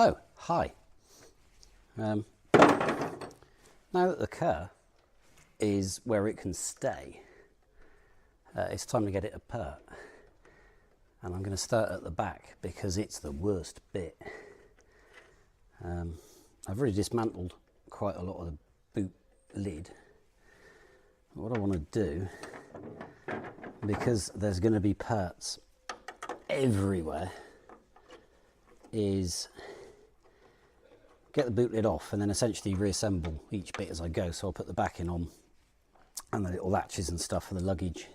Oh, hi. Now that the car is where it can stay, it's time to get it apart. And I'm going to start at the back because it's the worst bit. I've already dismantled quite a lot of the boot lid. What I want to do, because there's going to be parts everywhere, is get the boot lid off and then essentially reassemble each bit as I go. So I'll put the backing on and the little latches and stuff for the luggage,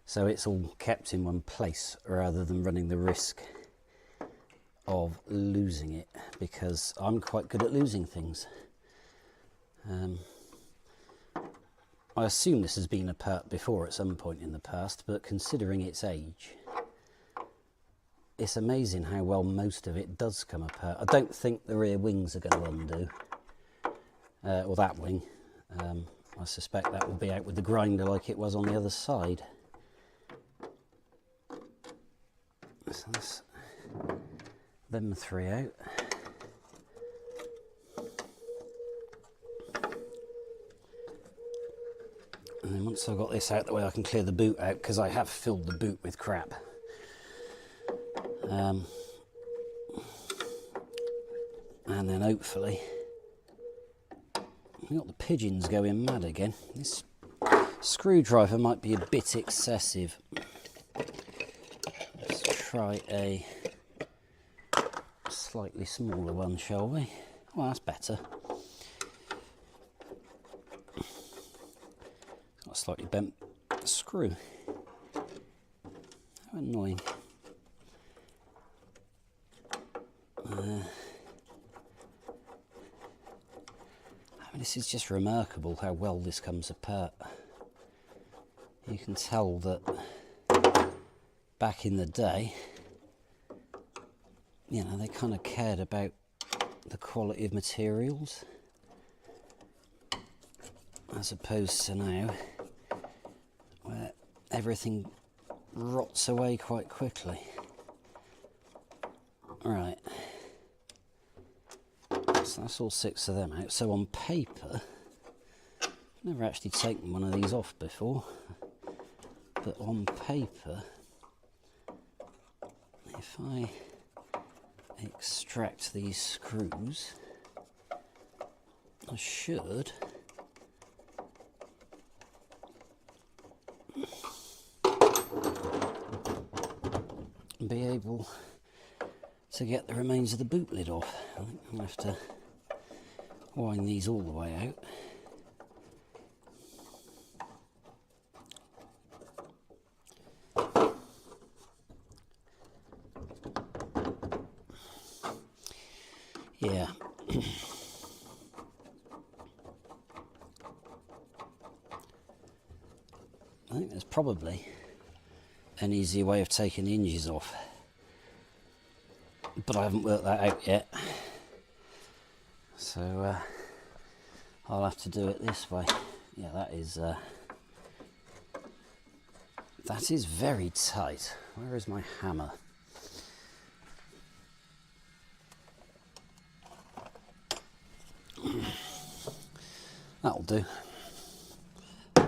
so it's all kept in one place rather than running the risk of losing it, because I'm quite good at losing things. I assume this has been apart before at some point in the past, but considering its age, it's amazing how well most of it does come apart. I don't think the rear wings are going to undo, or that wing. I suspect that will be out with the grinder like it was on the other side. So that's them three out. And then once I've got this out the way, I can clear the boot out, because I have filled the boot with crap. And then hopefully we've got the pigeons going mad again. This screwdriver might be a bit excessive. Let's try a slightly smaller one, shall we? Well, that's better. Got a slightly bent screw. How annoying. This is just remarkable how well this comes apart. You can tell that back in the day, you know, they kind of cared about the quality of materials, as opposed to now, where everything rots away quite quickly. Right. So that's all 6 of them out. So on paper, I've never actually taken one of these off before, but on paper, if I extract these screws, I should be able to get the remains of the boot lid off. I think I'm going to have to wind these all the way out. Yeah. I think there's probably an easier way of taking the hinges off, but I haven't worked that out yet. So I'll have to do it this way. Yeah, that is very tight. Where is my hammer? That'll do. Oh,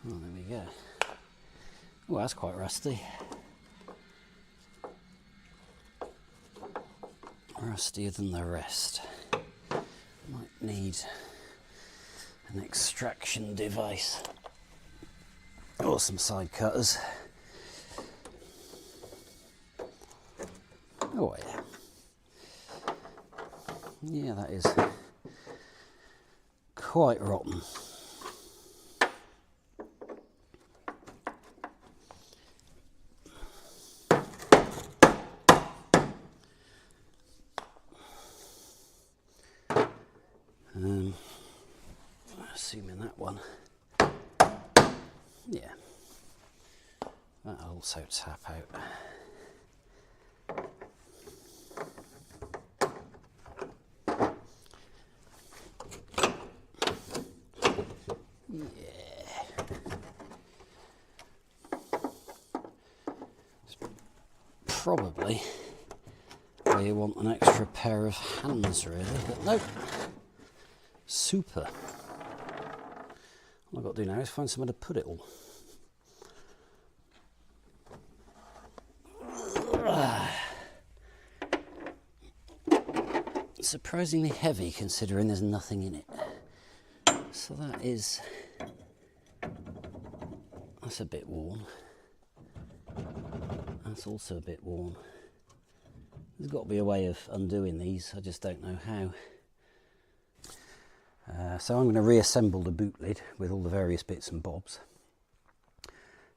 there we go. Oh, that's quite rusty. Rustier than the rest. Might need an extraction device or some side cutters. Oh yeah. Yeah, that is quite rotten. Assuming that one, yeah, that'll also tap out. probably where you want an extra pair of hands really, but nope. Super. All I've got to do now is find somewhere to put it all. Surprisingly heavy considering there's nothing in it. So that's a bit worn. That's also a bit worn. There's got to be a way of undoing these, I just don't know how. So I'm going to reassemble the boot lid with all the various bits and bobs.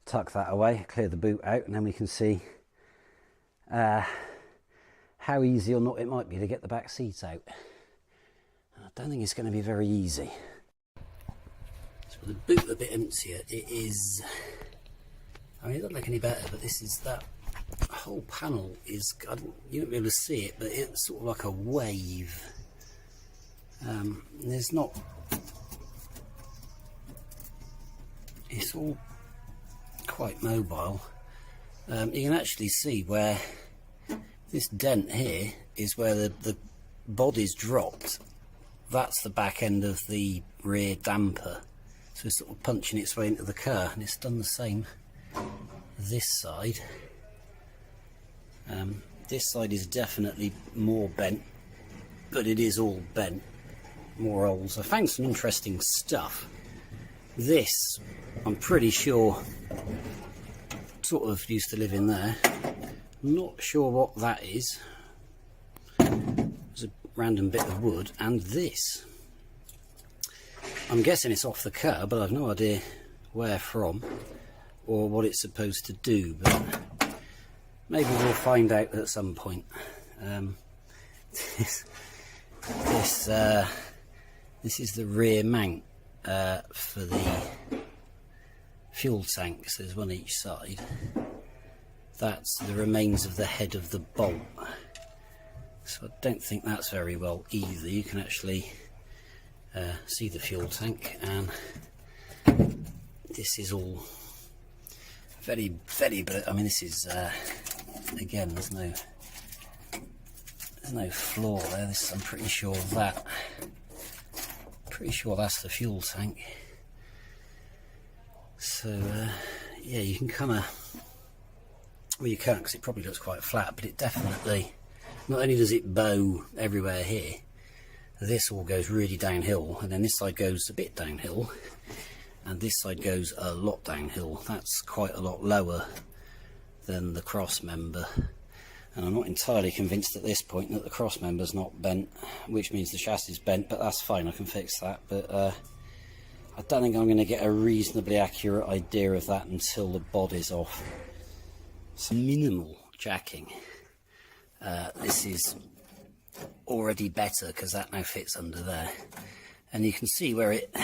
Tuck that away, clear the boot out, and then we can see how easy or not it might be to get the back seats out. I don't think it's going to be very easy. So the boot a bit emptier, it is, I mean it doesn't look any better, but this is that whole panel is, you won't be able to see it, but it's sort of like a wave. There's not, it's all quite mobile. You can actually see where this dent here is where the body's dropped. That's the back end of the rear damper. So it's sort of punching its way into the car, and it's done the same this side. This side is definitely more bent, but it is all bent, more old. So I found some interesting stuff. This, I'm pretty sure, sort of used to live in there. I'm not sure what that is. There's a random bit of wood, and this, I'm guessing it's off the car, but I've no idea where from or what it's supposed to do, but maybe we'll find out at some point. This is the rear mount for the fuel tanks. There's one each side. That's the remains of the head of the bolt. So I don't think that's very well either. You can actually see the fuel tank, and this is all very, but I mean this is again, there's no flaw there. This, I'm pretty sure that's the fuel tank. So yeah, you can kind of, well you can't because it probably looks quite flat, but it definitely, not only does it bow everywhere here, this all goes really downhill, and then this side goes a bit downhill, and this side goes a lot downhill. That's quite a lot lower than the cross member, and I'm not entirely convinced at this point that the cross member's not bent, which means the chassis is bent, but that's fine, I can fix that. But I don't think I'm going to get a reasonably accurate idea of that until the body's off. Some minimal jacking. This is already better because that now fits under there, and you can see where it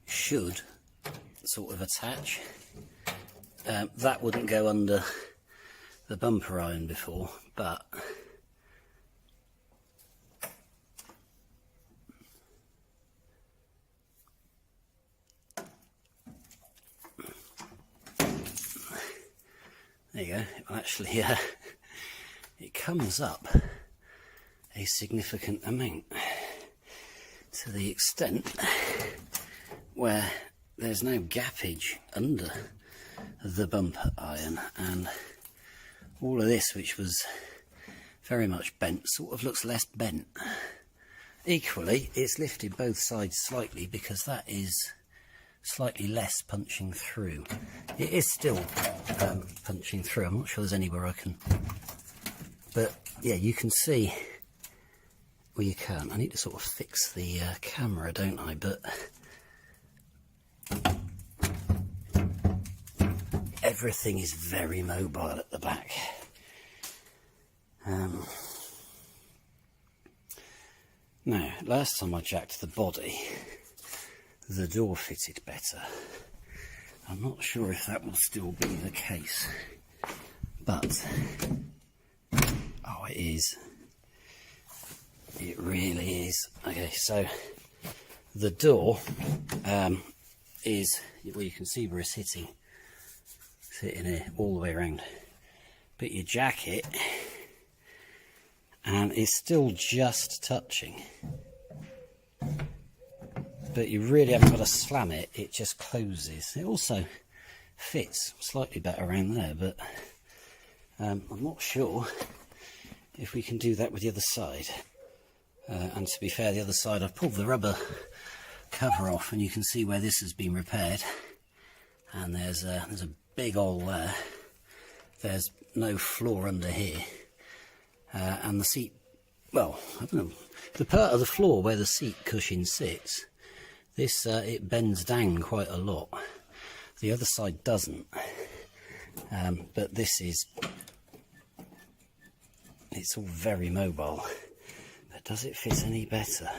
should sort of attach. That wouldn't go under the bumper iron before, but there you go. Well, actually it comes up a significant amount, to the extent where there's no gappage under the bumper iron, and all of this, which was very much bent, sort of looks less bent. Equally, it's lifted both sides slightly because that is slightly less punching through. It is still punching through. I'm not sure there's anywhere I can, but yeah, you can see. Well, you can. I need to sort of fix the camera, don't I? But everything is very mobile at the back. Now, last time I jacked the body, the door fitted better. I'm not sure if that will still be the case, but oh, it is. It really is. Okay, so the door is, well, you can see where it's hitting here all the way around. but you jack it and it's still just touching. But you really haven't got to slam it, it just closes. It also fits slightly better around there, but I'm not sure if we can do that with the other side. And to be fair, the other side, I've pulled the rubber cover off and you can see where this has been repaired. And there's a big hole there. There's no floor under here. And the seat, well, I don't know, the part of the floor where the seat cushion sits, this it bends down quite a lot. The other side doesn't. But this is, it's all very mobile. But does it fit any better?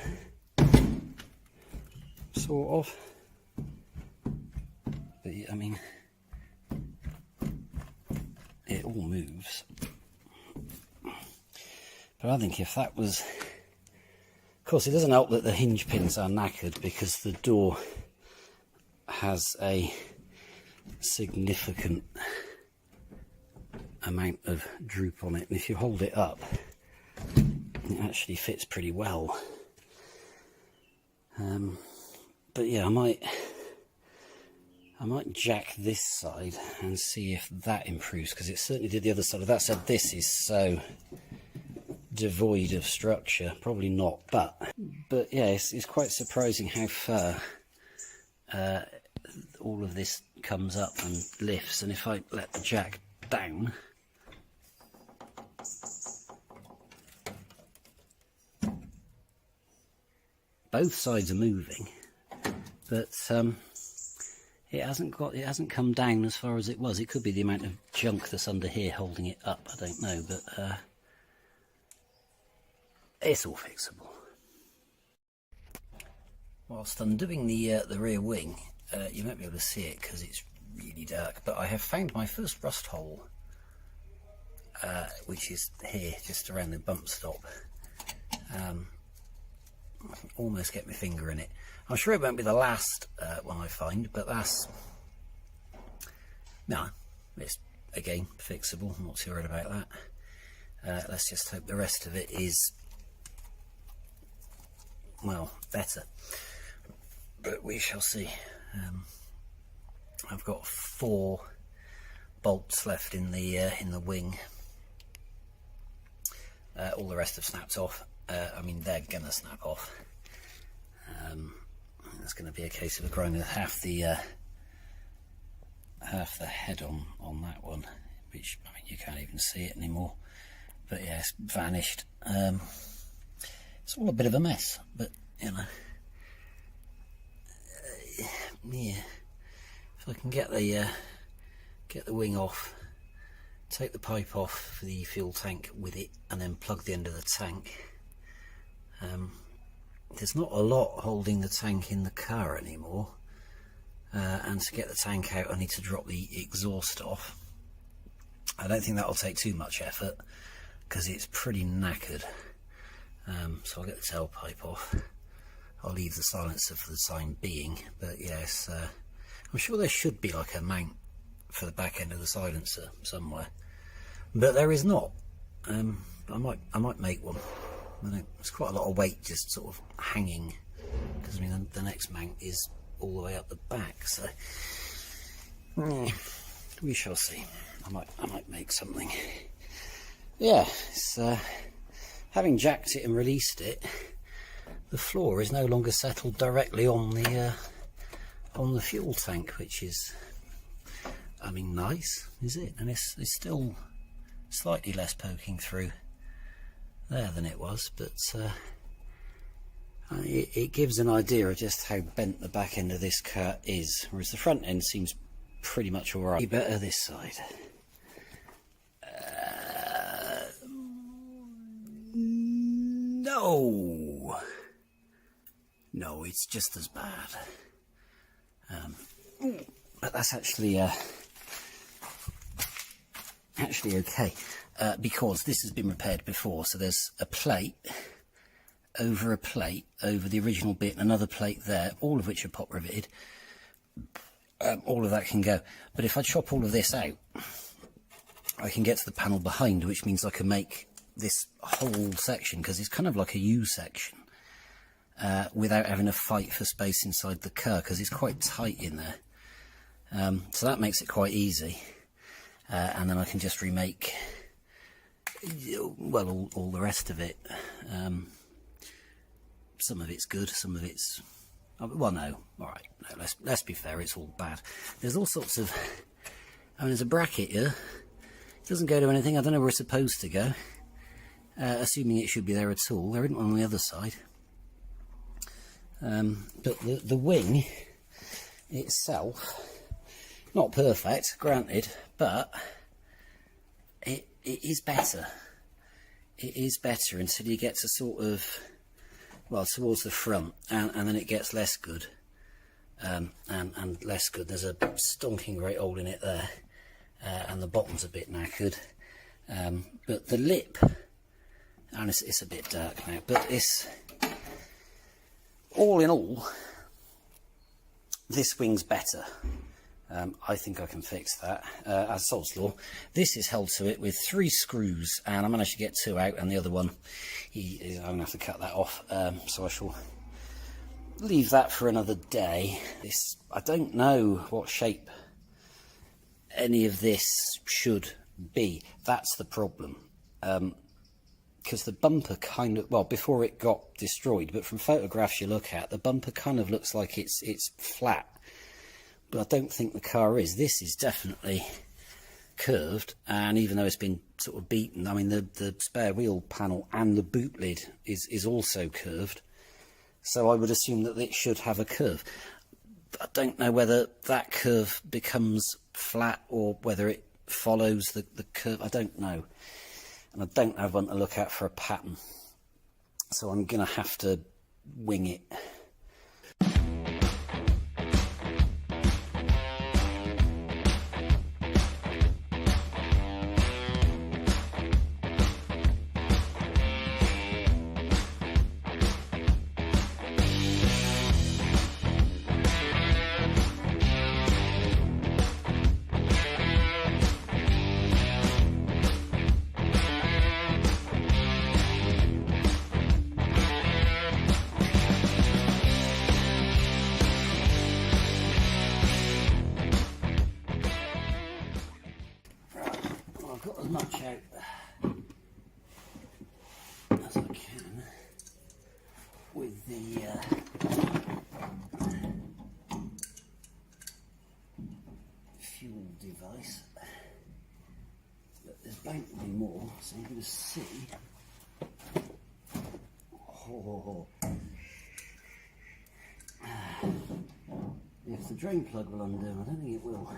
Sort of. But I mean, it all moves. But I think if that was, of course it doesn't help that the hinge pins are knackered because the door has a significant amount of droop on it, and if you hold it up it actually fits pretty well. But yeah, I might jack this side and see if that improves, because it certainly did the other side. If that said this is so devoid of structure, probably not, but yeah, it's quite surprising how far all of this comes up and lifts. And if I let the jack down, both sides are moving, but it hasn't come down as far as it was. It could be the amount of junk that's under here holding it up, I don't know, but it's all fixable. Whilst undoing the rear wing, you won't be able to see it because it's really dark, but I have found my first rust hole, which is here, just around the bump stop. I can almost get my finger in it. I'm sure it won't be the last one I find, but that's, no, it's again fixable. I'm not too worried about that. Let's just hope the rest of it is, well, better, but we shall see. I've got 4 bolts left in the wing. All the rest have snapped off. I mean, they're gonna snap off. It's going to be a case of growing half the head on that one, which, I mean, you can't even see it anymore. But yeah, it's vanished. It's all a bit of a mess, but you know, yeah. If I can get the wing off, take the pipe off for the fuel tank with it, and then plug the end of the tank. There's not a lot holding the tank in the car anymore, and to get the tank out I need to drop the exhaust off. I don't think that'll take too much effort because it's pretty knackered. So I'll get the tailpipe off. I'll leave the silencer for the time being, but yes, I'm sure there should be like a mount for the back end of the silencer somewhere, but there is not. I might make one. There's quite a lot of weight just sort of hanging, because I mean the next mount is all the way up the back, so we shall see. I might make something. Yeah, it's, having jacked it and released it, the floor is no longer settled directly on the fuel tank, which is, I mean, nice, is it? And it's still slightly less poking through there than it was, but it gives an idea of just how bent the back end of this car is, whereas the front end seems pretty much alright. Better this side. No, it's just as bad. But that's actually okay, because this has been repaired before. So there's a plate over the original bit, and another plate there, all of which are pop riveted. All of that can go. But if I chop all of this out, I can get to the panel behind, which means I can make this whole section, because it's kind of like a U section, without having a fight for space inside the car, because it's quite tight in there. So that makes it quite easy, and then I can just remake, well, all the rest of it. Some of it's good, some of it's, well, no, alright, no, let's be fair, it's all bad. There's all sorts of, I mean, there's a bracket here, it doesn't go to anything, I don't know where it's supposed to go, assuming it should be there at all. There isn't one on the other side. But the wing itself, not perfect, granted, but it is better. It is better until you get to sort of, well, towards the front, and then it gets less good, and less good. There's a stonking great hole in it there, and the bottom's a bit knackered, but the lip, and it's a bit dark now, but it's, all in all, this wing's better. I think I can fix that. As Sod's Law, this is held to it with 3 screws, and I managed to get 2 out, and the other one, I'm going to have to cut that off, so I shall leave that for another day. I don't know what shape any of this should be. That's the problem. Because the bumper kind of, well, before it got destroyed, but from photographs you look at, the bumper kind of looks like it's flat. But I don't think the car is. This is definitely curved, and even though it's been sort of beaten, I mean, the spare wheel panel and the boot lid is also curved, so I would assume that it should have a curve. But I don't know whether that curve becomes flat or whether it follows the curve. I don't know, and I don't have one to look at for a pattern, so I'm gonna have to wing it. As much out as I can with the fuel device, but there's bound to be more, so I'm going to see. If the drain plug will undo, I don't think it will.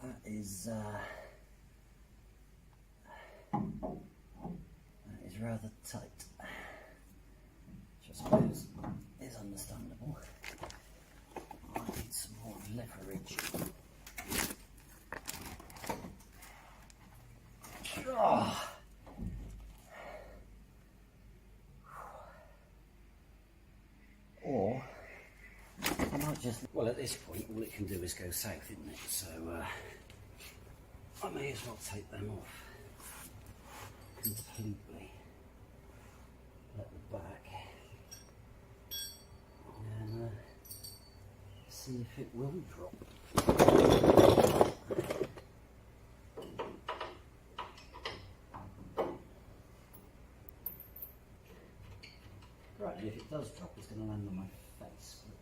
That is rather tight, which I suppose is understandable. I need some more leverage. Oh. Or I might just, well, at this point all it can do is go south, isn't it? So I may as well take them off completely. Let the back, and see if it will drop. Right, and if it does drop, it's going to land on my face, but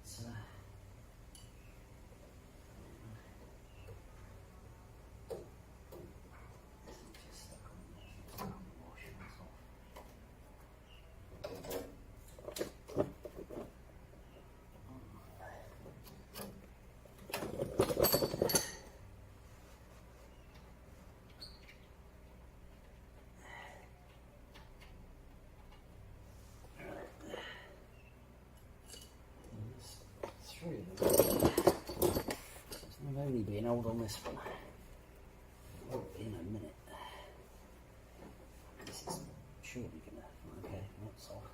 hold on this one. Oh, in a minute. This is surely gonna. Okay, that's off.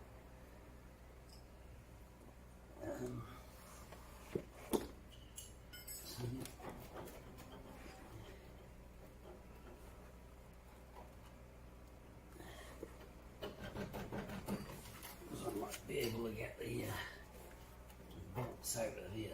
So I might be able to get the bolts out of here.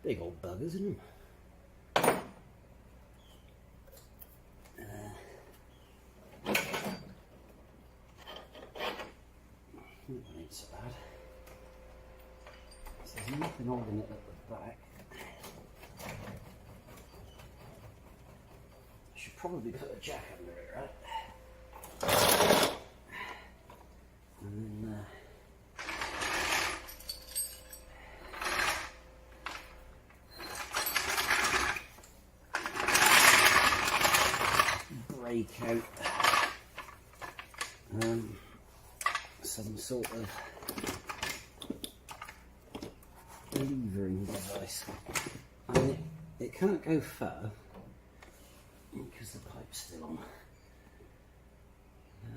Big old buggers, isn't them? That ain't so bad. So there's nothing holding it at the back. I should probably put a jack under it, right? And then break out some sort of levering device. I mean, it can't go far because the pipe's still on.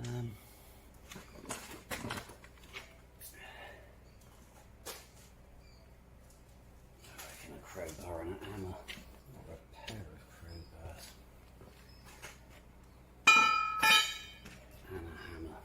I reckon a crowbar and a hammer, or a pair of crowbars and a hammer.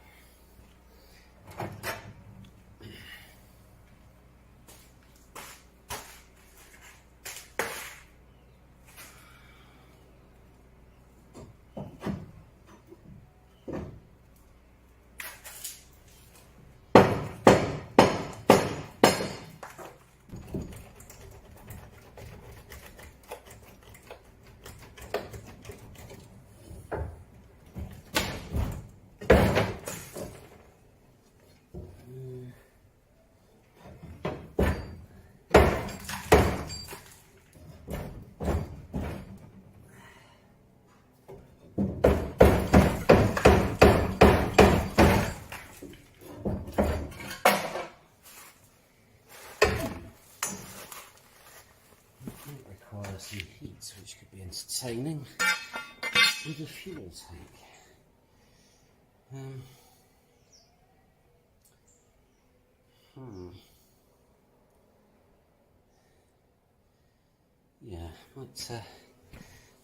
Some heat, which could be entertaining with a fuel tank. Yeah,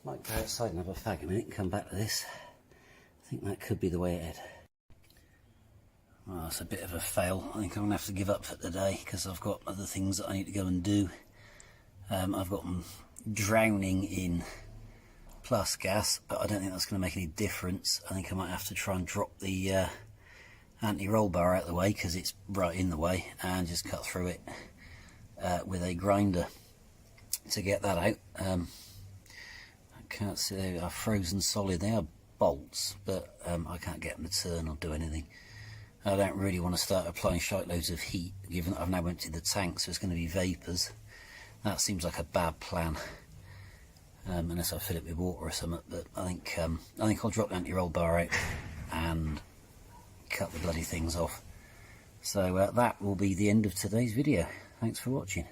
might go outside and have a fag a minute and come back to this. I think that could be the way ahead. Well, it's a bit of a fail. I think I'm going to have to give up for today because I've got other things that I need to go and do. I've got them drowning in plus gas, but I don't think that's going to make any difference. I think I might have to try and drop the anti-roll bar out of the way because it's right in the way, and just cut through it with a grinder to get that out. I can't see, they are frozen solid. They are bolts, but I can't get them to turn or do anything. I don't really want to start applying shite loads of heat, given that I've now emptied the tank, so it's going to be vapours. That seems like a bad plan, unless I fill it with water or something. But I think I'll drop the anti-roll bar out and cut the bloody things off. So that will be the end of today's video. Thanks for watching.